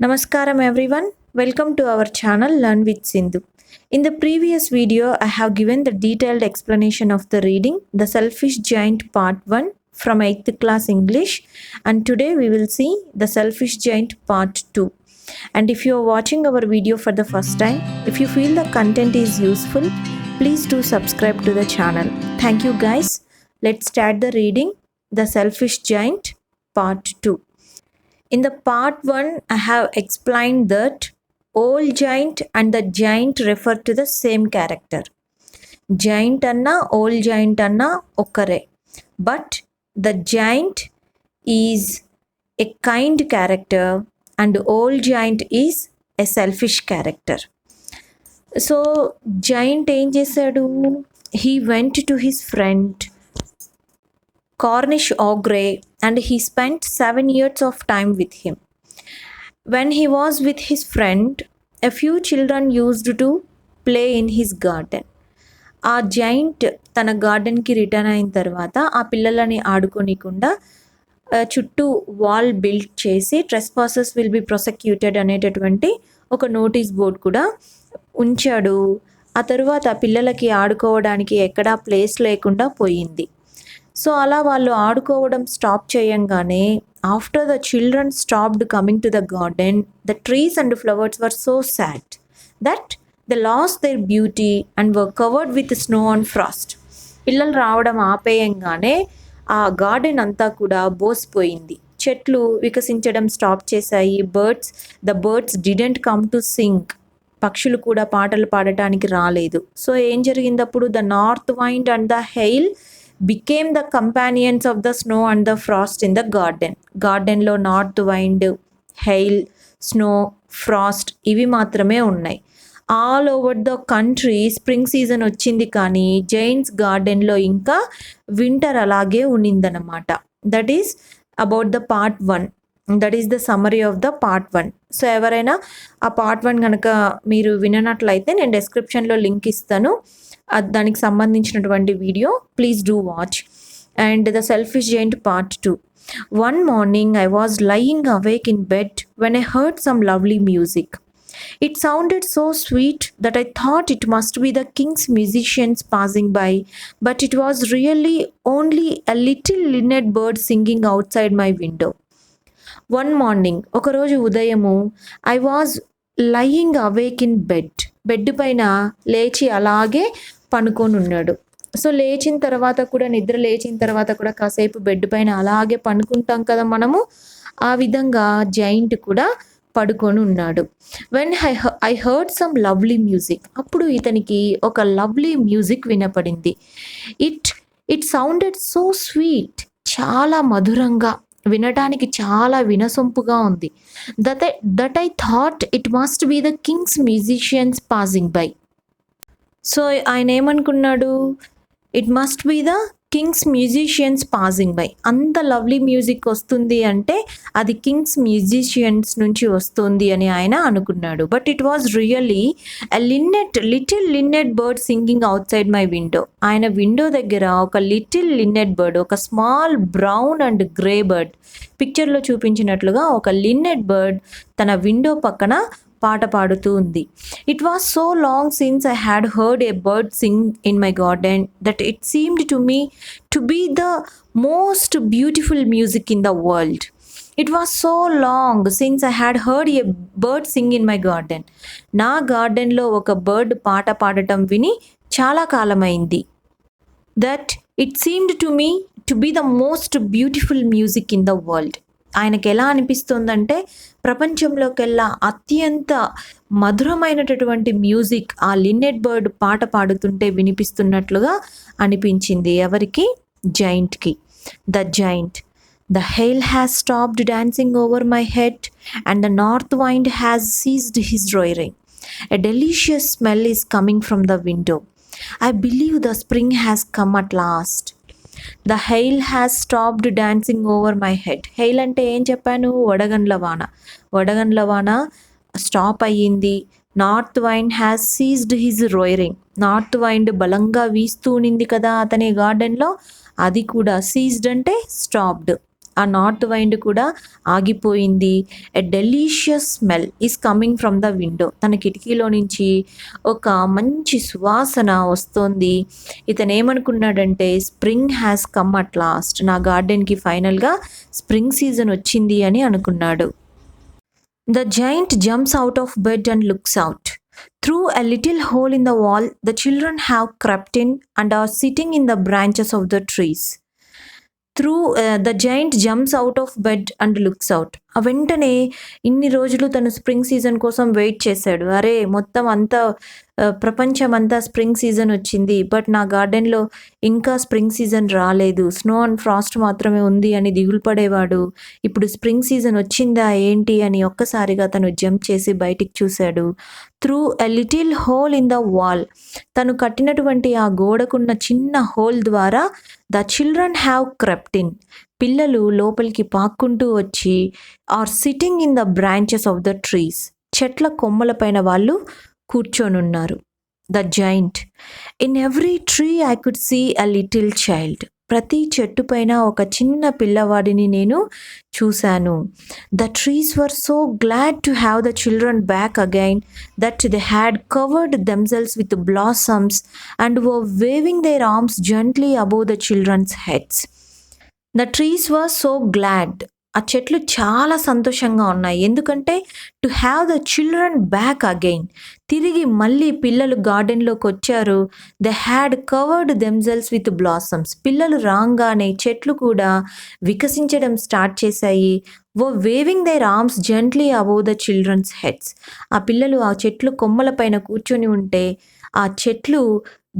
Namaskaram everyone. Welcome to our channel Learn with Sindhu. In the previous video, I have given the detailed explanation of the reading The Selfish Giant Part 1 from 8th class English, and today we will see The Selfish Giant Part 2. And if you are watching our video for the first time, if you feel the content is useful, please do subscribe to the channel. Thank you guys. Let's start the reading The Selfish Giant Part 2. In the part 1, I have explained that old giant and the giant refer to the same character. Giant anna, old giant anna, okare. But the giant is a kind character and old giant is a selfish character. So, giant ఏం చేశాడు? He went to his friend Cornish ogre and he spent 7 years of time with him. When he was with his friend, a few children used to play in his garden. ఆ giant తన గార్డెన్కి return అయిన తర్వాత ఆ పిల్లలని ఆడుకోనికుండా చుట్టూ wall build చేసి ట్రెస్పాసర్స్ will B ప్రొసెక్యూటెడ్ అనేటటువంటి ఒక నోటీస్ బోర్డ్ కూడా ఉంచాడు. ఆ తర్వాత పిల్లలకి ఆడుకోవడానికి ఎక్కడా ప్లేస్ లేకుండా పోయింది. సో అలా వాళ్ళు ఆడుకోవడం స్టాప్ చేయంగానే after the children stopped coming to the garden, the trees and flowers were so sad that they lost their beauty and were covered with snow and frost. పిల్లలు రావడం ఆపేయంగానే ఆ గార్డెన్ అంతా కూడా బోసిపోయింది. చెట్లు వికసించడం స్టాప్ చేశాయి. The birds didn't come to sing. పక్షులు కూడా పాటలు పాడటానికి రాలేదు. సో ఏం జరిగింది అప్పుడు? The north wind and the hail became the companions of the snow and the frost in the garden. గార్డెన్లో north wind, hail, snow, frost ఇవి మాత్రమే ఉన్నాయి. All over the country spring season వచ్చింది, కానీ జైంట్స్ గార్డెన్లో ఇంకా వింటర్ అలాగే ఉన్నిందనమాట. That is about the part 1. That is the summary of the part 1. So ఎవరైనా ఆ పార్ట్ 1 కనుక మీరు విననట్లయితే నేను డిస్క్రిప్షన్లో లింక్ ఇస్తాను, దానికి సంబంధించినటువంటి video please do watch. And the selfish giant part 2. One morning I was lying awake in bed when I heard some lovely music. It sounded so sweet that I thought it must be the king's musicians passing by, but it was really only a little linnet bird singing outside my window. One morning, ఒకరోజు ఉదయము, I was lying awake in bed. Bed పైన లేచి అలాగే పనుకొని ఉన్నాడు. So లేచిన తర్వాత కూడా, నిద్ర లేచిన తర్వాత కూడా కాసేపు బెడ్ పైన అలాగే పనుకుంటాం కదా మనము, ఆ విధంగా జైంట్ కూడా పడుకొని ఉన్నాడు. When I heard some lovely music. అప్పుడు ఇతనికి ఒక లవ్లీ మ్యూజిక్ వినపడింది. It sounded so sweet. చాలా మధురంగా, వినటానికి చాలా వినసొంపుగా ఉంది. That I thought it must be the king's musicians passing by. So ఆయన ఏమనుకున్నాడు? It must be the king's musicians passing by. అంత లవ్లీ మ్యూజిక్ వస్తుంది అంటే అది కింగ్స్ మ్యూజిషియన్స్ నుంచి వస్తుంది అని ఆయన అనుకున్నాడు. But it was really little linnet bird singing outside my window. ఆయన విండో దగ్గర ఒక లిటిల్ లిన్నెట్ బర్డ్, ఒక small brown and grey bird, పిక్చర్లో చూపించినట్లుగా ఒక లిన్నెట్ బర్డ్ తన విండో పక్కన పాట పాడుతూ ఉంది. It was so long since I had heard a bird sing in my garden that it seemed to me to be the most beautiful music in the world. It was so long since I had heard a bird sing in my garden. నా గార్డెన్లో ఒక bird పాట పాడటం విని చాలా కాలమైంది. That it seemed to me to be the most beautiful music in the world. ఆయనకి ఎలా అనిపిస్తుందంటే ప్రపంచంలోకెల్లా అత్యంత మధురమైనటువంటి మ్యూజిక్ ఆ లిన్నెట్ బర్డ్ పాట పాడుతుంటే వినిపిస్తున్నట్లుగా అనిపించింది. ఎవరికి? జైంట్కి. The giant. The hail has stopped dancing over my head and the north wind has ceased his roaring. A delicious smell is coming from the window. I believe the spring has come at last. The hail has stopped dancing over my head. Hail అంటే ఏం చెప్పాను? వడగండ్ల వాన. వడగండ్ల వాన stop అయ్యింది. North wind has ceased his roaring. North wind బలంగా వీస్తూ ఉనింది కదా అతని గార్డెన్లో, అది కూడా సీజ్డ్ అంటే స్టాప్డ్. ఆ నార్త్ వైండ్ కూడా ఆగిపోయింది. A delicious smell is coming from the window. తన కిటికీలో నుంచి ఒక మంచి సువాసన వస్తోంది. ఇతను ఏమనుకున్నాడంటే spring has come at last. నా గార్డెన్కి ఫైనల్గా స్ప్రింగ్ సీజన్ వచ్చింది అని అనుకున్నాడు. The giant jumps out of bed and looks out. Through a little hole in the wall, the children have crept in and are sitting in the branches of the trees. The giant jumps out of bed and looks out. ఆ వెంటనే ఇన్ని రోజులు తను spring season కోసం wait చేశాడు. అరే మొత్తం అంతా ప్రపంచం అంతా స్ప్రింగ్ సీజన్ వచ్చింది, బట్ నా గార్డెన్లో ఇంకా స్ప్రింగ్ సీజన్ రాలేదు, స్నో అండ్ ఫ్రాస్ట్ మాత్రమే ఉంది అని దిగులు పడేవాడు. ఇప్పుడు స్ప్రింగ్ సీజన్ వచ్చిందా ఏంటి అని ఒక్కసారిగా తను జంప్ చేసి బయటికి చూశాడు. Through a little hole in the wall, తను కట్టినటువంటి ఆ గోడకున్న చిన్న హోల్ ద్వారా the children have crept in, పిల్లలు లోపలికి పాక్కుంటూ వచ్చి are sitting in the branches of the trees, చెట్ల కొమ్మలపైన వాళ్ళు కూర్చొనున్నారు. The giant, in every tree I could see a little child, ప్రతి చెట్టు పైన ఒక చిన్న పిల్లవాడిని నేను చూశాను. The trees were so glad to have the children back again that they had covered themselves with blossoms and were waving their arms gently above the children's heads. The trees were so glad, ఆ చెట్లు చాలా సంతోషంగా ఉన్నాయి. ఎందుకంటే to have the children back again, తిరిగి మళ్ళీ పిల్లలు గార్డెన్లోకి వచ్చారు. They had covered themselves with blossoms, పిల్లలు రాగానే చెట్లు కూడా వికసించడం స్టార్ట్ చేశాయి. Waving their arms gently above the children's heads, ఆ పిల్లలు ఆ చెట్లు కొమ్మల పైన కూర్చొని ఉంటే ఆ చెట్లు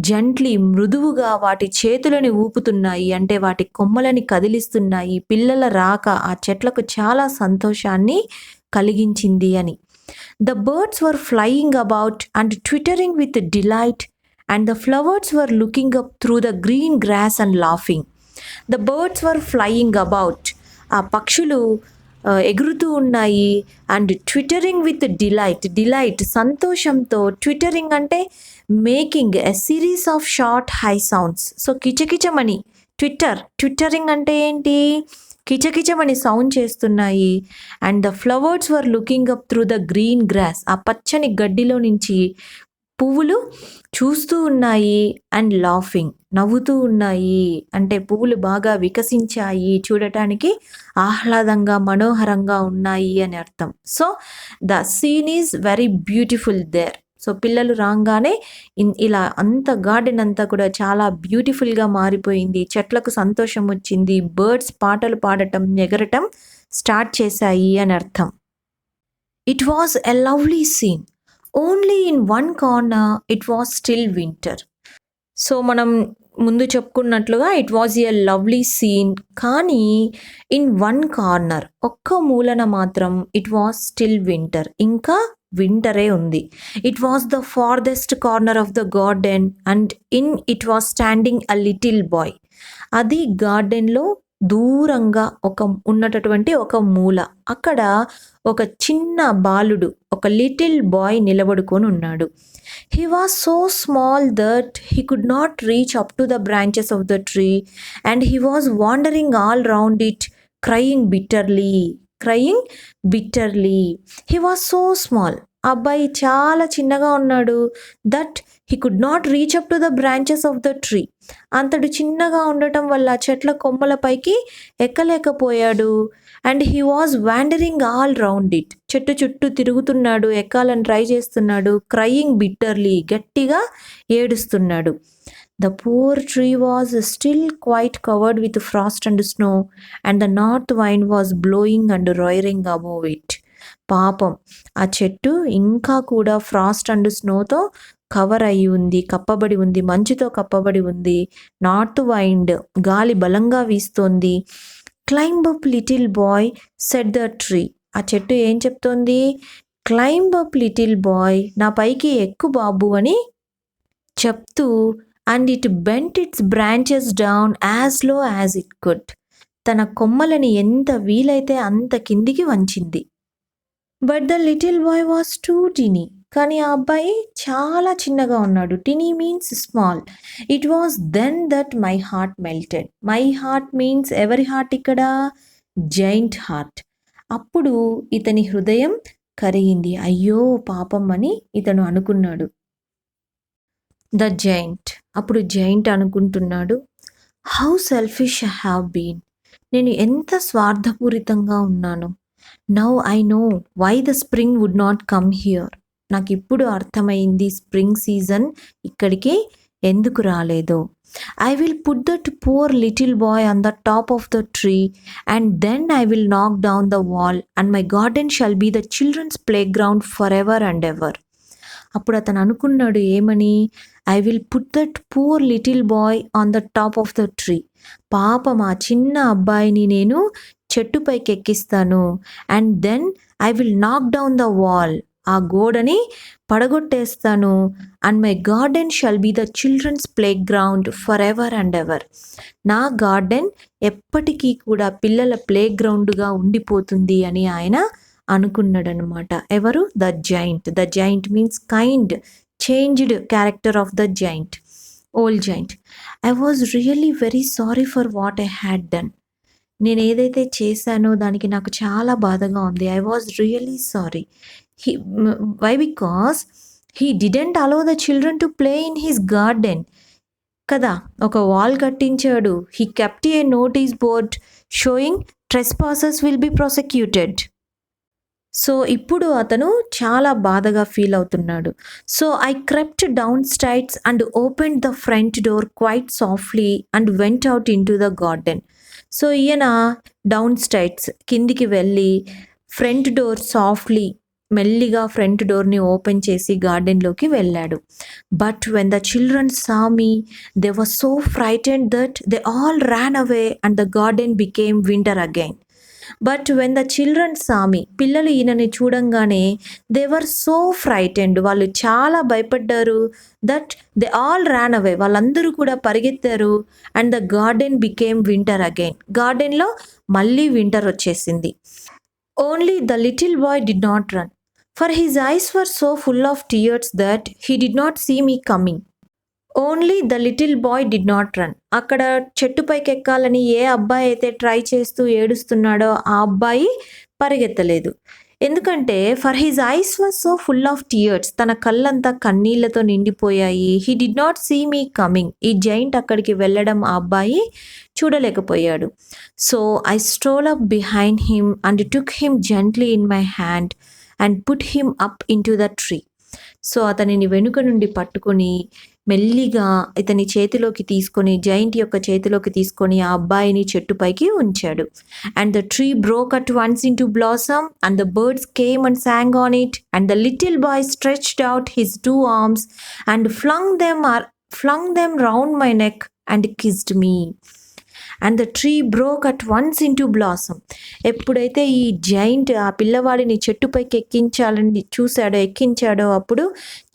జంట్లీ మృదువుగా వాటి చేతులని ఊపుతున్నాయి, అంటే వాటి కొమ్మలని కదిలిస్తున్నాయి. పిల్లల రాక ఆ చెట్లకు చాలా సంతోషాన్ని కలిగించింది అని. The birds were flying about and twittering with delight and the flowers were looking up through the green grass and laughing. The birds were flying about, ఆ పక్షులు ఎగురుతూ ఉన్నాయి. అండ్ ట్విటరింగ్ విత్ డిలైట్ సంతోషంతో, ట్విటరింగ్ అంటే making a series of short high sounds. So కిచకిచమని twittering అంటే ఏంటి, కిచకిచమని సౌండ్ చేస్తున్నాయి. And the flowers were looking up through the green grass, ఆ పచ్చని గడ్డిలో నుంచి పువ్వులు చూస్తూ ఉన్నాయి. అండ్ లాఫింగ్, నవ్వుతూ ఉన్నాయి, అంటే పువ్వులు బాగా వికసించాయి, చూడటానికి ఆహ్లాదంగా మనోహరంగా ఉన్నాయి అని అర్థం. So the scene is very beautiful there. So పిల్లలు రాగానే ఇలా అంత గార్డెన్ అంతా కూడా చాలా బ్యూటిఫుల్గా మారిపోయింది. చెట్లకు సంతోషం వచ్చింది, బర్డ్స్ పాటలు పాడటం, ఎగరటం స్టార్ట్ చేశాయి అని అర్థం. It was a lovely scene. Only in one corner it was still winter. So మనం ముందు చెప్పుకున్నట్లుగా it was a lovely scene, కానీ ఇన్ వన్ కార్నర్, ఒక్క మూలన మాత్రం ఇట్ వాజ్ స్టిల్ వింటర్, ఇంకా వింటరే ఉంది. It was the farthest corner of the garden and in it was standing a little boy. అది గార్డెన్లో దూరంగా ఉన్నటువంటి ఒక మూల, అక్కడ ఒక చిన్న బాలుడు, ఒక లిటిల్ బాయ్ నిలబడుకొని ఉన్నాడు. He was so small that he could not reach up to the branches of the tree and he was wandering all round it, crying bitterly. He was so small. అబ్బాయి చాలా చిన్నగా ఉన్నాడు. That he could not reach up to the branches of the tree, అంతడు చిన్నగా ఉండటం వల్ల చెట్ల కొమ్మలపైకి ఎక్కలేకపోయాడు. And he was wandering all round it, చెట్టు చుట్టూ తిరుగుతున్నాడు, ఎక్కాలని ట్రై చేస్తున్నాడు. క్రయింగ్ బిట్టర్లీ, గట్టిగా ఏడుస్తున్నాడు. The poor tree was still quite covered with frost and snow and the north wind was blowing and roaring above it. పాపం, ఆ చెట్టు ఇంకా కూడా ఫ్రాస్ట్ అండ్ స్నోతో కవర్ అయి ఉంది, కప్పబడి ఉంది, మంచుతో కప్పబడి ఉంది. నార్త్ వైండ్, గాలి బలంగా వీస్తోంది. Climb up little boy said the tree, ఆ చెట్టు ఏం చెప్తోంది, క్లైంబ్ అప్ లిటిల్ బాయ్, నా పైకి ఎక్కు బాబు అని చెప్తూ, and it bent its branches down as low as it could, తన కొమ్మలని ఎంత వీలైతే అంత కిందికి వంచింది. But the little boy was too tiny, కానీ ఆ అబ్బాయి చాలా చిన్నగా ఉన్నాడు. Tiny means small. It was then that my heart melted. My heart means ఎవరి హార్ట్ ఇక్కడ, జైంట్ హార్ట్. అప్పుడు ఇతని హృదయం కరిగింది. అయ్యో పాపం అని ఇతను అనుకున్నాడు. The giant. అప్పుడు జైంట్ అనుకుంటున్నాడు, how selfish I have been. నేను ఎంత స్వార్థపూరితంగా ఉన్నాను. Now I know why the spring would not come here. నాకు ఇప్పుడు అర్థమైంది స్ప్రింగ్ సీజన్ ఇక్కడికి ఎందుకు రాలేదో. I will put that poor little boy on the top of the tree and then I will knock down the wall and my garden shall be the children's play ground for ever and ever. అప్పుడు అతను అనుకున్నాడు ఏమని, I will put that poor little boy on the top of the tree. పాపం ఆ చిన్న అబ్బాయిని నేను చెట్టుపైకి ఎక్కిస్తాను. And then I will knock down the wall, ఆ గోడని పడగొట్టేస్తాను. And my garden shall be the children's play ground for ever and ever. నా గార్డెన్ ఎప్పటికీ కూడా పిల్లల ప్లే గ్రౌండ్గా ఉండిపోతుంది అని ఆయన అనుకున్నాడనమాట. ఎవరు? The giant. The giant means kind changed character of the giant, old giant. I was really very sorry for what I had done. నేను ఏదైతే చేశానో దానికి నాకు చాలా బాధగా ఉంది. I was really sorry. Why? Because he didn't allow the children to play in his garden కదా. ఒక వాల్ కట్టించాడు. He kept a notice board showing trespassers will be prosecuted. So ఇప్పుడు అతను చాలా బాధగా ఫీల్ అవుతున్నాడు. So I crept downstairs and open the front door quite softly and went out into the garden. So ఈయన downstairs కిందికి వెళ్ళి front door softly మెల్లిగా front డోర్ని ఓపెన్ చేసి గార్డెన్లోకి వెళ్ళాడు. But when the children saw me they were so frightened that they all ran away and the garden became winter again. But when the children saw me, పిల్లలు ఈయనని చూడంగానే they were so frightened, వాళ్ళు చాలా భయపడ్డారు. That they all ran away, వాళ్ళందరూ కూడా పరిగెత్తారు. And the garden became winter again, గార్డెన్లో మళ్ళీ వింటర్ వచ్చేసింది. Only the little boy did not run, for his eyes were so full of tears that he did not see me coming. Only the little boy did not run. అక్కడ చెట్టుపైకి ఎక్కాలని ఏ అబ్బాయి అయితే try చేస్తూ ఏడుస్తున్నాడో ఆ అబ్బాయి పరిగెత్తలేదు. ఎందుకంటే for his eyes was so full of tears, తన కళ్ళంతా కన్నీళ్లతో నిండిపోయాయి. He did not see me coming, ఈ జైంట్ అక్కడికి వెళ్ళడం ఆ అబ్బాయి చూడలేకపోయాడు. So I stroll up behind him and took him gently in my hand and put him up into the tree. So అతనిని వెనుక నుండి పట్టుకొని మెల్లిగా ఇతని చేతిలోకి తీసుకొని, జైంట్ యొక్క చేతిలోకి తీసుకొని ఆ అబ్బాయిని చెట్టుపైకి ఉంచాడు. And the tree broke at once in to blossom and the birds came and song on it and the little boy stretched out his 2 arms and flung them round my neck and kissed me. And the tree broke at once in to blossom. ఎప్పుడైతే ఈ giant ఆ పిల్లవాడిని చెట్టుపైకి ఎక్కించాడో అప్పుడు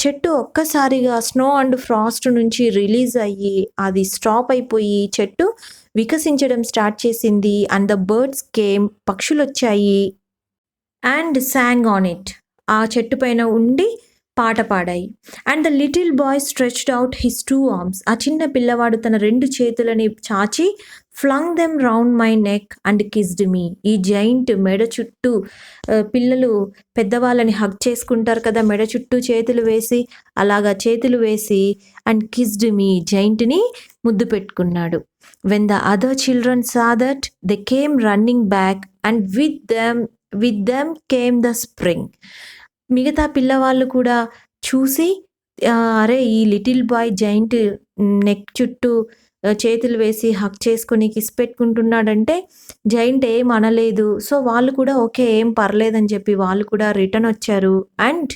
చెట్టు ఒక్కసారిగా snow and Frost నుంచి release అయ్యి అది స్టాప్ అయిపోయి చెట్టు వికసించడం స్టార్ట్ చేసింది. అండ్ ద బర్డ్స్ కేమ్, పక్షులు వచ్చాయి. అండ్ సాంగ్ ఆన్ ఇట్, ఆ చెట్టు పైన ఉండి పాట పాడాయి. And the little boy stretched out his 2 arms, ఆ చిన్న పిల్లవాడు తన 2 చేతులని చాచి flung them round my neck and kissed me. ఈ జైంట్ మెడ చుట్టూ, పిల్లలు పెద్దవాళ్ళని హగ్ చేసుకుంటారు కదా మెడ చుట్టూ చేతులు వేసి, అలాగా చేతులు వేసి అండ్ కిస్డ్ మీ, జైంట్ని ముద్దు పెట్టుకున్నాడు. When the other children saw that they came running back and with them came the spring. మిగతా పిల్లవాళ్ళు కూడా చూసి అరే ఈ లిటిల్ బాయ్ జైంట్ నెక్ చుట్టూ చేతులు వేసి హక్ చేసుకొని కిస్ పెట్టుకుంటున్నాడంటే జైంట్ ఏం అనలేదు. సో వాళ్ళు కూడా ఓకే ఏం పర్లేదని చెప్పి వాళ్ళు కూడా రిటర్న్ వచ్చారు. And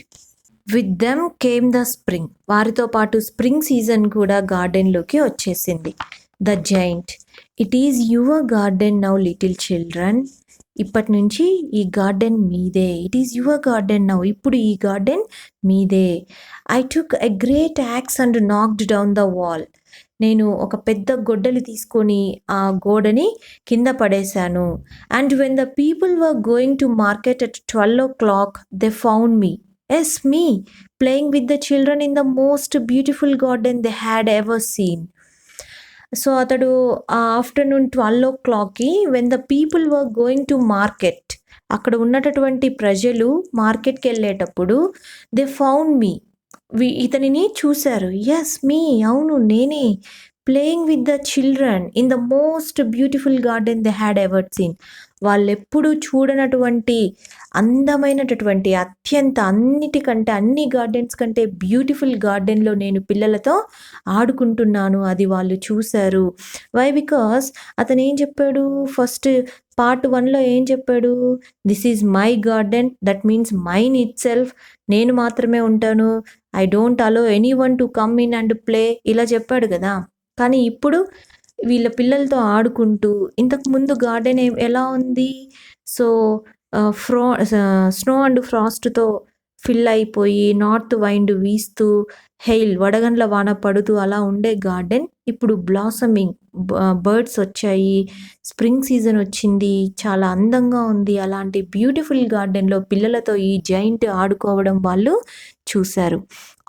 with them came the spring, వారితో పాటు స్ప్రింగ్ సీజన్ కూడా గార్డెన్లోకి వచ్చేసింది. The giant, it is your garden now little children, ఇప్పటి నుంచి ఈ గార్డెన్ మీదే. It is your garden now, ఇప్పుడు ఈ గార్డెన్ మీదే. I took a great axe and knocked down the wall, నేను ఒక పెద్ద గొడ్డలి తీసుకొని ఆ గోడని కింద పడేశాను. And when the people were going to market at 12 o'clock they found me, yes me, playing with the children in the most beautiful garden they had ever seen. So, అతడు ఆఫ్టర్‌నూన్ 12:00కి when the people were going to market, అక్కడ ఉన్నటటువంటి ప్రజలు మార్కెట్‌కెళ్ళేటప్పుడు they found మీ, ఇతనిని చూసారు. Yes me, అవును నేనే. Playing with the children in the most beautiful garden they had ever seen. వాళ్ళెప్పుడూ చూడనటువంటి అందమైనటటువంటి అన్నిటికంటే అన్ని గార్డెన్స్ కంటే బ్యూటిఫుల్ గార్డెన్‌లో నేను పిల్లలతో ఆడుకుంటున్నాను. అది వాళ్ళు చూసారు. వై? బికాస్ అతనేం చెప్పాడు ఫస్ట్ పార్ట్ 1లో ఏం చెప్పాడు? This is my garden, that means mine itself. నేను మాత్రమే ఉంటాను. I don't allow anyone to come in and play, ఇలా చెప్పాడు గదా! కానీ ఇప్పుడు వీళ్ళ పిల్లలతో ఆడుకుంటూ, ఇంతకుముందు గార్డెన్ ఎలా ఉంది? సో, ఆహ్, ఫ్రో స్నో అండ్ ఫ్రాస్ట్‌తో ఫిల్ అయిపోయి, నార్త్ వైండ్ వీస్తూ, వడగండ్ల వాన పడుతూ అలా ఉండే గార్డెన్ ఇప్పుడు బ్లాసమింగ్, బర్డ్స్ వచ్చాయి, స్ప్రింగ్ సీజన్ వచ్చింది, చాలా అందంగా ఉంది. అలాంటి బ్యూటిఫుల్ గార్డెన్‌లో పిల్లలతో ఈ జైంట్ ఆడుకోవడం వాళ్ళు చూశారు.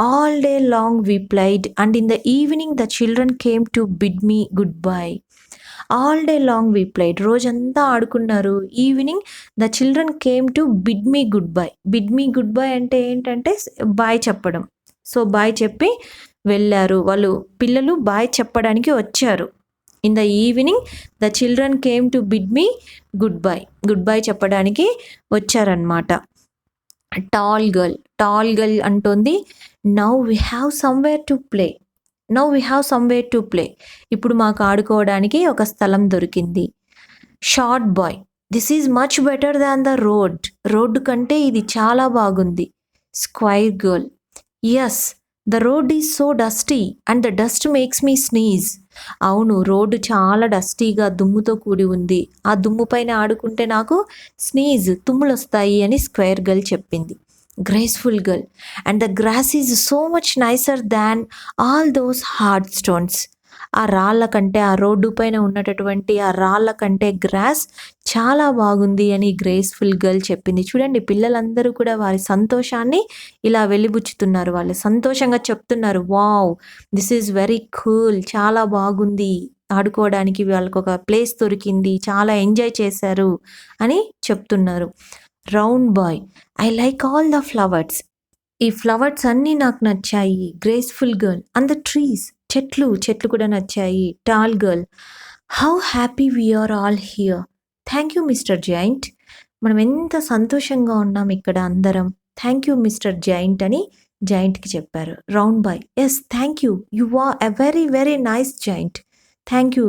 All day long we played and in the evening the children came to bid me goodbye. All day long we played, రోజంతా ఆడుకున్నారు. Evening the children came to bid me goodbye. Bid me goodbye అంటే ఏంటంటే bye చెప్పడం. So, bye చెప్పి వెళ్ళారు. వాళ్ళు పిల్లలు bye చెప్పడానికి వచ్చారు. In the evening the children came to bid me goodbye. Goodbye చెప్పడానికి వచ్చారనమాట. టాల్ గర్ల్ అంటోంది, now we have somewhere to play. ఇప్పుడు మాకు ఆడుకోవడానికి ఒక స్థలం దొరికింది. Short boy, this is much better than the road కంటే ఇది చాలా బాగుంది. Square girl, yes the road is so dusty and the dust makes me sneeze. అవును, రోడ్డు చాలా డస్టీగా దుమ్ముతో కూడి ఉంది. ఆ దుమ్ము పైన ఆడుకుంటే నాకు తుమ్ములొస్తాయి అని స్క్వేర్ గర్ల్ చెప్పింది. Graceful girl, and the grass is so much nicer than all those hard stones. ఆ రాళ్ళ కంటే, ఆ రోడ్డు పైన ఉన్నటటువంటి ఆ రాళ్ళ కంటే గ్రాస్ చాలా బాగుంది అని గ్రేస్ఫుల్ గర్ల్ చెప్పింది. చూడండి, పిల్లలందరూ కూడా వారి సంతోషాన్ని ఇలా వెలిబుచ్చుతున్నారు. వాళ్ళు సంతోషంగా చెప్తున్నారు, wow this is very cool, చాలా బాగుంది, ఆడుకోవడానికి వాళ్ళకు ఒక ప్లేస్ దొరికింది, చాలా ఎంజాయ్ చేశారు అని చెప్తున్నారు. Round boy, I like all the flowers. ఈ ఫ్లవర్స్ అన్నీ నాకు నచ్చాయి. Graceful girl, and the trees, చెట్లు కూడా నచ్చాయి. Tall girl, how happy we are all here. Thank you mister giant. మనం ఎంత సంతోషంగా ఉన్నాం ఇక్కడ అందరం. థ్యాంక్ యూ మిస్టర్ జైంట్ అని జైంట్కి చెప్పారు. Round boy, yes thank you, you are a very very nice giant. Thank you,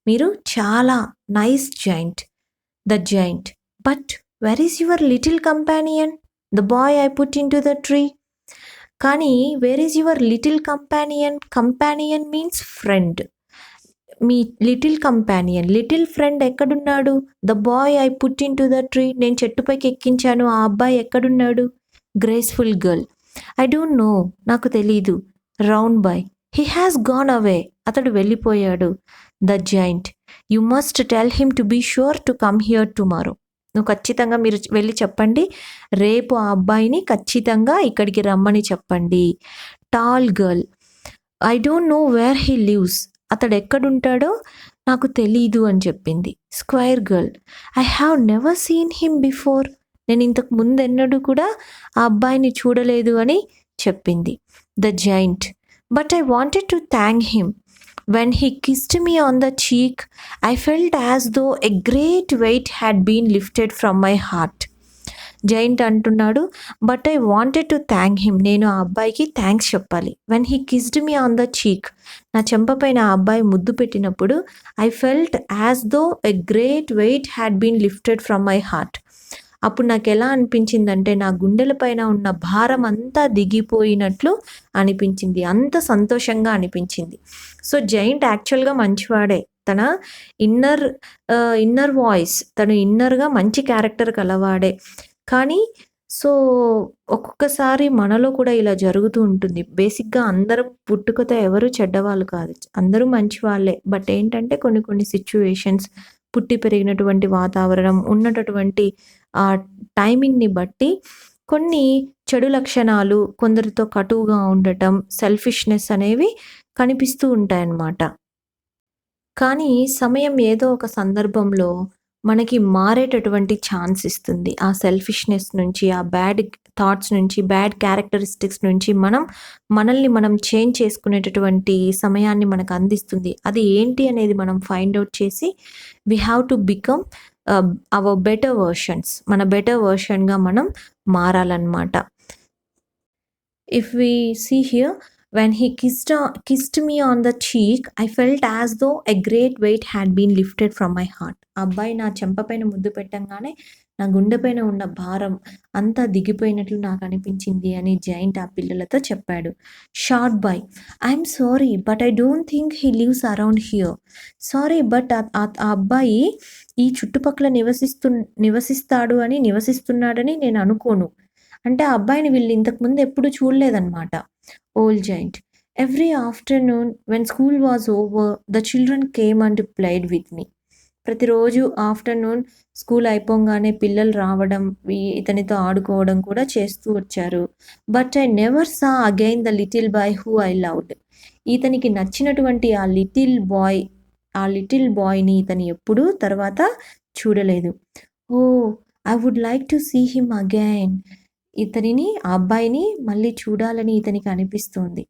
మీరు చాలా nice giant. The giant, but where is your little companion, the boy I put into the tree. కానీ where is your little companion means friend. మీ little friend ఎక్కడున్నాడు? The boy I put into the tree, నేను చెట్టుపైకి ఎక్కించాను, ఆ అబ్బాయి ఎక్కడున్నాడు? Graceful girl, I don't know, నాకు తెలీదు. Round boy, he has gone away, అతడు వెళ్ళిపోయాడు. The giant, you must tell him to be sure to come here tomorrow. నువ్వు ఖచ్చితంగా మీరు వెళ్ళి చెప్పండి, రేపు ఆ అబ్బాయిని ఖచ్చితంగా ఇక్కడికి రమ్మని చెప్పండి. Tall girl, I don't know where he lives, అతడు ఎక్కడుంటాడో నాకు తెలీదు అని చెప్పింది. Square girl, I have never seen him before, నేను ఇంతకు ముందెన్నడూ కూడా ఆ అబ్బాయిని చూడలేదు అని చెప్పింది. The giant, but I wanted to thank him. When he kissed me on the cheek, I felt as though a great weight had been lifted from my heart. Giant అంటున్నాడు, but I wanted to thank him, నేను ఆ అబ్బాయికి thanks చెప్పాలి. When he kissed me on the cheek, నా చెంపపైన ఆ అబ్బాయి ముద్దు పెట్టినప్పుడు, I felt as though a great weight had been lifted from my heart. అప్పుడు నాకు ఎలా అనిపించిందంటే నా గుండెల పైన ఉన్న భారం అంతా దిగిపోయినట్లు అనిపించింది, అంత సంతోషంగా అనిపించింది. సో జైంట్ యాక్చువల్గా మంచివాడే, తన ఇన్నర్ వాయిస్, తను ఇన్నర్గా మంచి క్యారెక్టర్ కలవాడే. కానీ సో ఒక్కొక్కసారి మనలో కూడా ఇలా జరుగుతూ ఉంటుంది. బేసిక్గా అందరం పుట్టుకతో ఎవరు చెడ్డవాళ్ళు కాదు, అందరూ మంచి వాళ్ళే. బట్ ఏంటంటే కొన్ని కొన్ని సిచ్యువేషన్స్, పుట్టి పెరిగినటువంటి వాతావరణం, ఉన్నటువంటి ఆ టైమింగ్ని బట్టి కొన్ని చెడు లక్షణాలు, కొందరితో కటువుగా ఉండటం, సెల్ఫిష్నెస్ అనేవి కనిపిస్తూ ఉంటాయన్నమాట. కానీ సమయం ఏదో ఒక సందర్భంలో మనకి మారేటటువంటి ఛాన్స్ ఇస్తుంది. ఆ సెల్ఫిష్‌నెస్ నుంచి, ఆ బ్యాడ్ థాట్స్ నుంచి, బ్యాడ్ క్యారెక్టరిస్టిక్స్ నుంచి మనల్ని మనం చేంజ్ చేసుకునేటటువంటి సమయాన్ని మనకు అందిస్తుంది. అది ఏంటి అనేది మనం ఫైండ్ ఔట్ చేసి we have to become our better versions. మన బెటర్ వెర్షన్‌గా మనం మారాలన్నమాట. If we see here, when he kissed me on the cheek, I felt as though a great weight had been lifted from my heart. ఆ అబ్బాయి నా చెంప పైన ముద్దు పెట్టంగానే నా గుండె పైన ఉన్న భారం అంతా దిగిపోయినట్లు నాకు అనిపించింది అని జైంట్ ఆ పిల్లలతో చెప్పాడు. Short boy, I'm sorry but I don't think he lives around here. Sorry but ఆ అబ్బాయి ఈ చుట్టుపక్కల నివసిస్తున్నాడని నేను అనుకోను. అంటే ఆ అబ్బాయిని వీళ్ళు ఇంతకుముందు ఎప్పుడు చూడలేదన్నమాట. Old giant, every afternoon when school was over the children came and played with me. ప్రతిరోజు ఆఫ్టర్నూన్ స్కూల్ అయిపోగానే పిల్లలు రావడం, ఇతనితో ఆడుకోవడం కూడా చేస్తూ వచ్చారు. But I never saw again the little boy who I loved. ఇతనికి నచ్చినటువంటి ఆ లిటిల్ బాయ్ని ఇతను ఎప్పుడూ తర్వాత చూడలేదు. Oh, I would like to see him again. ఆ అబ్బాయిని మళ్ళీ చూడాలని ఇతనికి అనిపిస్తోంది.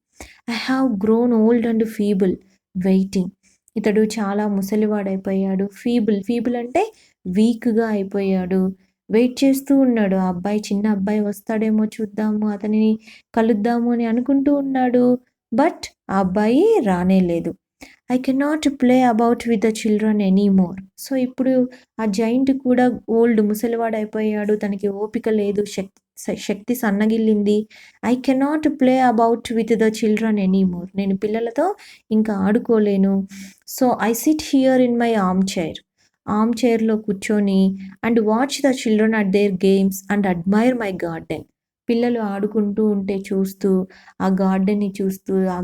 I have grown old and feeble waiting. ఇతడు చాలా ముసలివాడైపోయాడు. ఫీబుల్ అంటే వీక్గా అయిపోయాడు. వెయిట్ చేస్తూ ఉన్నాడు. ఆ అబ్బాయి, చిన్న అబ్బాయి వస్తాడేమో చూద్దాము, అతనిని కలుద్దాము అని అనుకుంటూ ఉన్నాడు. బట్ ఆ అబ్బాయి రానే లేదు. I cannot play about with the children anymore. So ఇప్పుడు ఆ జైంట్ కూడా ముసలివాడైపోయాడు. తనకి ఓపిక లేదు, శక్తి సన్నగిల్లింది. I cannot play about with the children anymore. నేను పిల్లలతో ఇంకా ఆడుకోలేను. So I sit here in my arm చైర్లో కూర్చొని and watch the children at their games and admire my garden. పిల్లలు ఆడుకుంటూ ఉంటే చూస్తూ, ఆ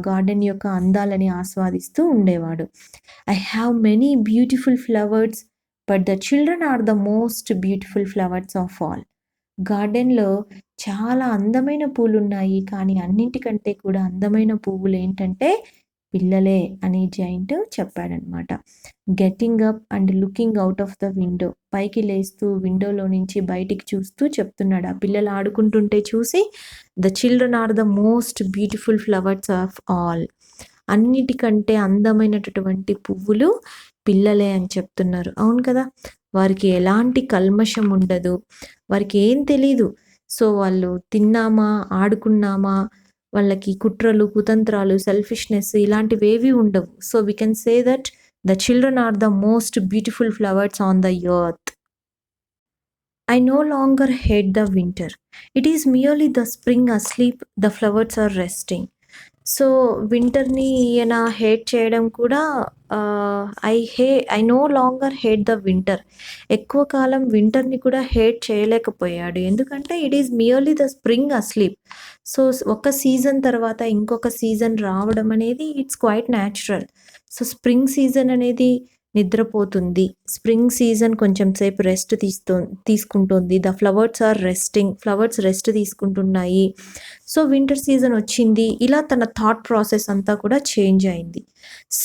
గార్డెన్ యొక్క అందాలని ఆస్వాదిస్తూ ఉండేవాడు. I have many beautiful flowers but the children are the most beautiful flowers of all. గార్డెన్లో చాలా అందమైన పూలు ఉన్నాయి, కానీ అన్నింటికంటే కూడా అందమైన పువ్వులు ఏంటంటే పిల్లలే అని జైంట్ చెప్పాడనమాట. Getting up and looking out of the window. పైకి లేస్తూ విండోలో నుంచి బయటికి చూస్తూ చెప్తున్నాడు. ఆ పిల్లలు ఆడుకుంటుంటే చూసి the children are the most beautiful flowers of all. అన్నిటికంటే అందమైనటువంటి పువ్వులు పిల్లలే అని చెప్తున్నారు. అవును కదా, వారికి ఎలాంటి కల్మషం ఉండదు, వారికి ఏం తెలీదు. సో వాళ్ళు తిన్నామా, ఆడుకున్నామా, వాళ్ళకి కుట్రలు, కుతంత్రాలు, సెల్ఫిష్నెస్ ఇలాంటివి ఏవి ఉండవు. So we can say that the children are the most beautiful flowers on the earth. I no longer hate the winter. It is merely the spring asleep, the flowers are resting. So వింటర్ని ఈయన hate చేయడం కూడా, I no longer hate the winter. ఎక్కువ కాలం వింటర్ని కూడా hate చేయలేకపోయాడు. ఎందుకంటే it is merely the spring asleep. So ఒక సీజన్ తర్వాత ఇంకొక సీజన్ రావడం అనేది it's quite natural. So spring season అనేది నిద్రపోతుంది. స్ప్రింగ్ సీజన్ కొంచెం సేపు రెస్ట్ తీసుకుంటుంది. The flowers are resting. Flowers rest తీసుకుంటున్నాయి. సో వింటర్ సీజన్ వచ్చింది. ఇలా తన థాట్ ప్రాసెస్ అంతా కూడా చేంజ్ అయింది.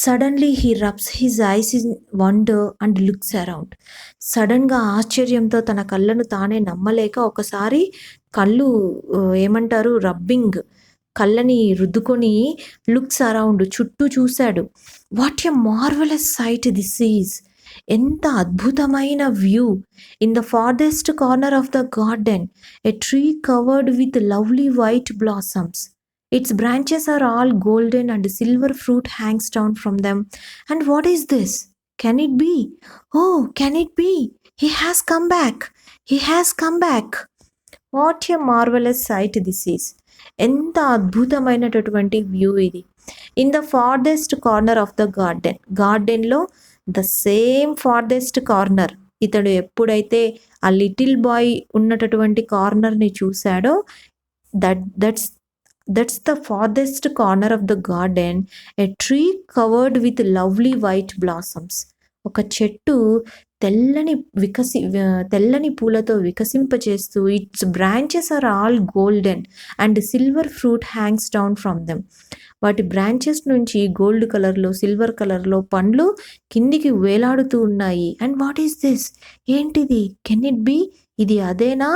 Suddenly he rubs his eyes in wonder and looks around. సడన్గా ఆశ్చర్యంతో తన కళ్ళను తానే నమ్మలేక ఒకసారి కళ్ళు ఏమంటారు, రబ్బింగ్, కళ్ళని రుద్దుకొని లుక్స్ అరౌండ్, చుట్టూ చూశాడు. What a marvellous sight this is. ఎంత అద్భుతమైన view. In the farthest corner of the garden a tree covered with lovely white blossoms. Its branches are all golden and silver fruit hangs down from them. And what is this? Can it be? Oh, can it be? He has come back. He has come back. What a marvelous sight this is. ఎంత అద్భుతమైనటువంటి view ఇది. In the farthest corner of the గార్డెన్లో the same farthest corner, ఇతడు ఎప్పుడైతే ఆ little boy ఉన్నటువంటి కార్నర్ని చూశాడో that's the farthest corner of the garden, a tree covered with lovely white blossoms. ఒక చెట్టు తెల్లని పూలతో వికసింపచేస్తూ its branches are all golden and silver fruit hangs down from them. వాటి బ్రాంచెస్ నుంచి గోల్డ్ కలర్లో, సిల్వర్ కలర్లో పండ్లు కిందికి వేలాడుతూ ఉన్నాయి. And what is this? ఏంటిది? Can it be? ఇది అదేనా?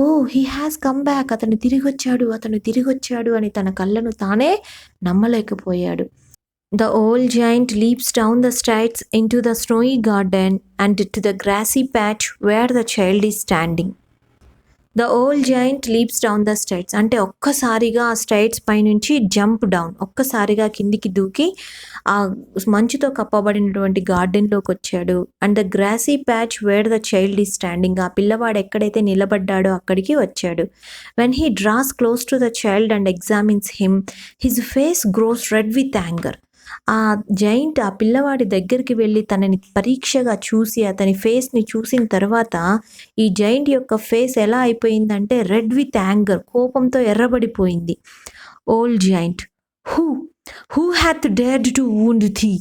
ఓ, హీ హ్యాస్ కమ్ బ్యాక్. అతను తిరిగొచ్చాడు అని తన కళ్ళను తానే నమ్మలేకపోయాడు. The old giant leaps down the stairs into the snowy garden and to the grassy patch where the child is standing. The old giant leaps down the stairs. అంటే ఒక్కసారిగా ఆ stairs పైనుంచి jump down, ఒక్కసారిగా కిందికి దూకి ఆ మంచుతో కప్పబడినటువంటి గార్డెన్లోకి వచ్చాడు. And the Grassi patch wear the child is standing. ఆ పిల్లవాడు ఎక్కడైతే నిలబడ్డాడో అక్కడికి వచ్చాడు. When he draws close to the child and examines him, his face gross red with anger. ఆ జైంట్ ఆ పిల్లవాడి దగ్గరికి వెళ్ళి తనని పరీక్షగా చూసి అతని ఫేస్ని చూసిన తర్వాత ఈ జైంట్ యొక్క ఫేస్ ఎలా అయిపోయిందంటే రెడ్ విత్ యాంగర్, కోపంతో ఎర్రబడిపోయింది. Old giant, who hath dared to wound thee?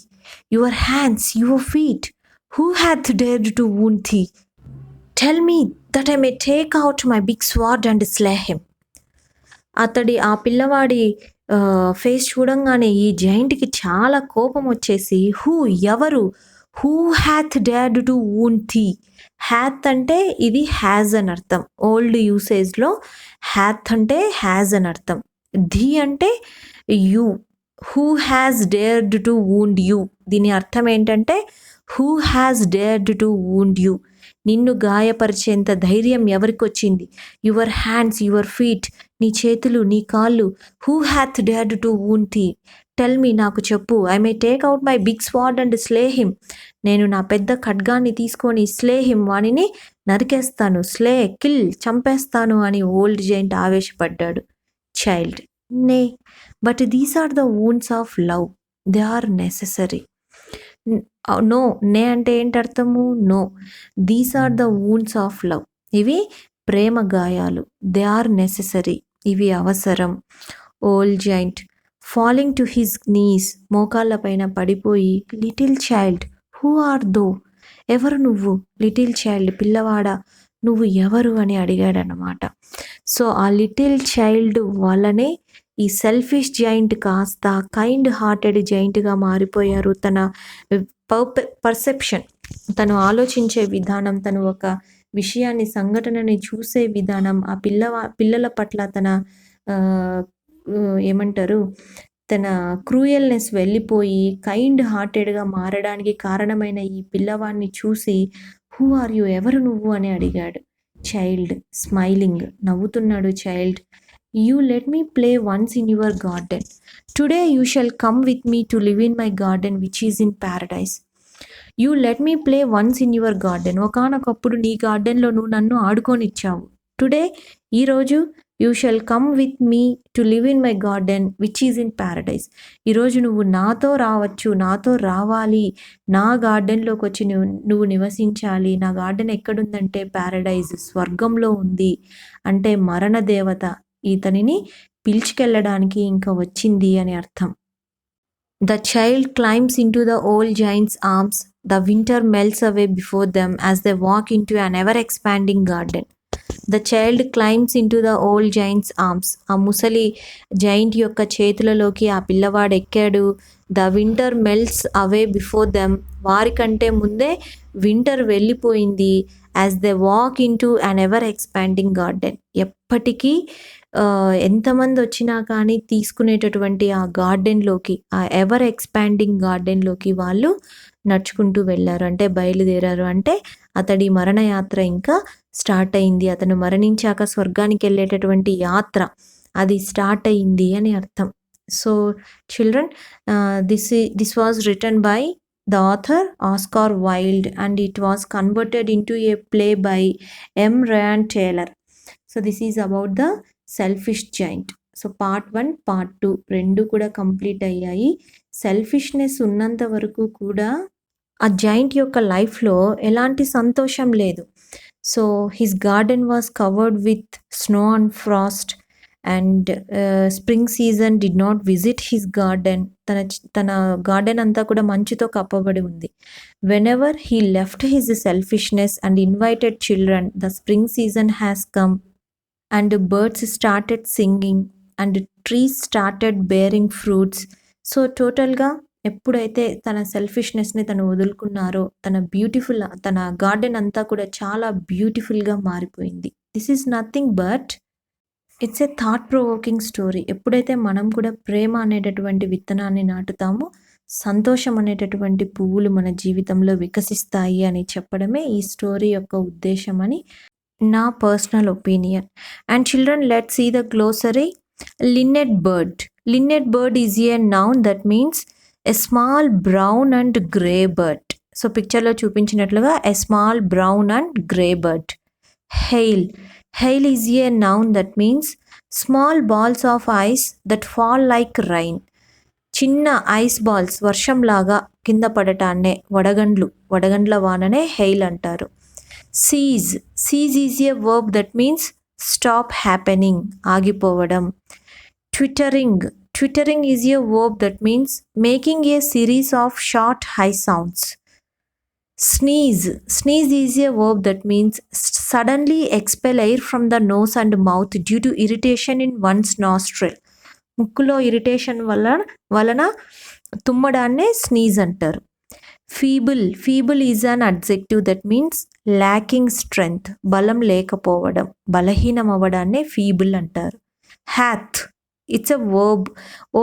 Your hands, your feet. Who hath dared to wound thee? Tell me that I may take out my big sword and slay him. ఆ పిల్లవాడి face చూడంగానే ఈ జైంట్కి చాలా కోపం వచ్చేసి ఎవరు, who hath dared to wound thee. Hath అంటే ఇది హ్యాజ్ అని అర్థం. ఓల్డ్ యూసేజ్లో హ్యాత్ అంటే హ్యాజ్ అని అర్థం. ధీ అంటే you. Who has dared to wound you, దీని అర్థం ఏంటంటే who has dared to wound you, నిన్ను గాయపరిచేంత ధైర్యం ఎవరికి వచ్చింది. యువర్ హ్యాండ్స్, యువర్ ఫీట్, నీ చేతులు, నీ కాళ్ళు. Who hath dared to wound thee? Tell me, నాకు చెప్పు. I may take out my big sword and slay him. నేను నా పెద్ద ఖడ్గాన్ని తీసుకొని స్లే హిమ్, వానిని నరికేస్తాను. స్లే, కిల్, చంపేస్తాను అని ఓల్డ్ జైంట్ ఆవేశపడ్డాడు. Child, nay, but these are the wounds of love, they are necessary. No, nay అంటే ఏంటి అర్థము? No, these are the wounds of love, ఇవి ప్రేమ గాయాలు. దే ఆర్ నెసెసరీ, ఇవి అవసరం. Old giant falling to his knees, మోకాళ్ళ పైన పడిపోయి, little child, who art thou? ఎవరు నువ్వు? లిటిల్ చైల్డ్, పిల్లవాడా, నువ్వు ఎవరు అని అడిగాడనమాట. సో ఆ లిటిల్ చైల్డ్ వల్లనే ఈ సెల్ఫిష్ జైంట్ కాస్త కైండ్ హార్టెడ్ జైంట్గా మారిపోయారు. తన పర్సెప్షన్, తను ఆలోచించే విధానం, తను ఒక విషయాన్ని, సంఘటనని చూసే విధానం, ఆ పిల్లల పట్ల తన తన క్రూయల్నెస్ వెళ్ళిపోయి కైండ్ హార్టెడ్గా మారడానికి కారణమైన ఈ పిల్లవాడిని చూసి హూ ఆర్ యూ, ఎవరు నువ్వు అని అడిగాడు. చైల్డ్ స్మైలింగ్, నవ్వుతున్నాడు child. You let me play once in your garden. Today you shall come with me to live in my garden which is in paradise. You let me play once in your garden. ఒకనొకప్పుడు నీ గార్డెన్లో నువ్వు నన్ను ఆడుకోనిచ్చావు. Today, ఈరోజు, you shall come with me to live in my garden which is in Paradise. ఈరోజు నువ్వు నాతో రావచ్చు, నాతో రావాలి, నా గార్డెన్లోకి వచ్చి నువ్వు నివసించాలి. నా గార్డెన్ ఎక్కడుందంటే ప్యారడైజ్, స్వర్గంలో ఉంది. అంటే మరణ దేవత ఇతనిని పిలుచుకెళ్ళడానికి ఇంకా వచ్చింది అని అర్థం. The child climbs into the old giant's arms. The winter melts away before them as they walk into an ever expanding garden. The child climbs into the old giant's arms. ఆ ముసలి giant యొక్క చేతులలోకి ఆ పిల్లవాడు ఎక్కాడు. The winter melts away before them. వారికంటే ముందే winter వెళ్ళిపోయింది. As they walk into an ever expanding garden. ఎప్పటికీ ఎంతమంది వచ్చినా కానీ తీసుకునేటటువంటి ఆ గార్డెన్లోకి, ఆ ఎవర్ ఎక్స్పాండింగ్ గార్డెన్లోకి వాళ్ళు నడుచుకుంటూ వెళ్ళారు. అంటే బయలుదేరారు. అంటే అతడి మరణయాత్ర ఇంకా స్టార్ట్ అయింది. అతను మరణించాక స్వర్గానికి వెళ్ళేటటువంటి యాత్ర అది స్టార్ట్ అయింది అని అర్థం. So children, this was written by the author Oscar Wilde and it was converted into a play by M. Ryan Taylor. So this is about the selfish giant. So part 1, part 2 రెండు కూడా complete అయ్యాయి. Selfishness ఉన్నంత వరకు కూడా ఆ giant యొక్క లైఫ్లో ఎలాంటి సంతోషం లేదు. So his garden was covered with snow and Frost and spring season did not visit his garden. తన గార్డెన్ అంతా కూడా మంచుతో కప్పబడి ఉంది. Whenever he left his selfishness and invited children, the spring season has come and birds started singing and trees started bearing fruits. So టోటల్గా ఎప్పుడైతే తన సెల్ఫిష్నెస్ని తను వదులుకున్నారో తన గార్డెన్ అంతా కూడా చాలా బ్యూటిఫుల్గా మారిపోయింది. This is nothing but it's a thought provoking story. ఎప్పుడైతే మనం కూడా ప్రేమ అనేటటువంటి విత్తనాన్ని నాటుతామో సంతోషం అనేటటువంటి పువ్వులు మన జీవితంలో వికసిస్తాయి అని చెప్పడమే ఈ స్టోరీ యొక్క ఉద్దేశం అని నా personal opinion. And children, let's see the glossary. Linnet bird. Linnet bird is a noun that means a small brown and grey bird. So పిక్చర్లో చూపించినట్లుగా a small brown and grey bird. Hail. Hail is a noun that means small balls of ice that fall like rain. చిన్న ice balls వర్షంలాగా కింద పడటాన్నే వడగండ్ల వాననే hail అంటారు. Cease. Cease is a verb that means stop happening, ఆగిపోవడం. Twittering. Twittering is a verb that means making a series of short high sounds. Sneeze. Sneeze is a verb that means suddenly expel air from the nose and mouth due to irritation in one's nostril. ముక్కులో irritation వలన తుమ్మడాన్నే sneeze అంటారు. Feeble. Feeble is an adjective that means lacking strength, బలం లేకపోవడం, బలహీనం అవ్వడాన్నే feeble అంటారు. Hath. It's a verb.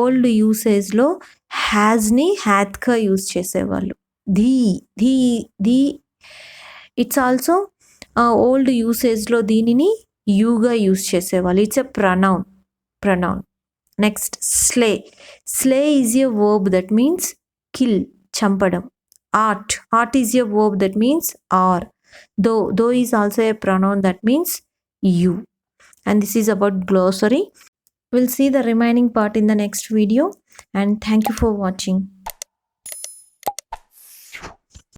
Old యూసేజ్లో హ్యాజ్ని హ్యాత్గా యూజ్ చేసేవాళ్ళు. ధీ. ఇట్స్ ఆల్సో ఓల్డ్ యూసేజ్లో దీనిని యూగా యూజ్ చేసేవాళ్ళు. It's a pronoun. Next slay. Slay is a verb that means kill, చంపడం. Art. Art is a verb that means are. Thou is also a pronoun that means you. And this is about glossary. We'll see the remaining part in the next video, and thank you for watching.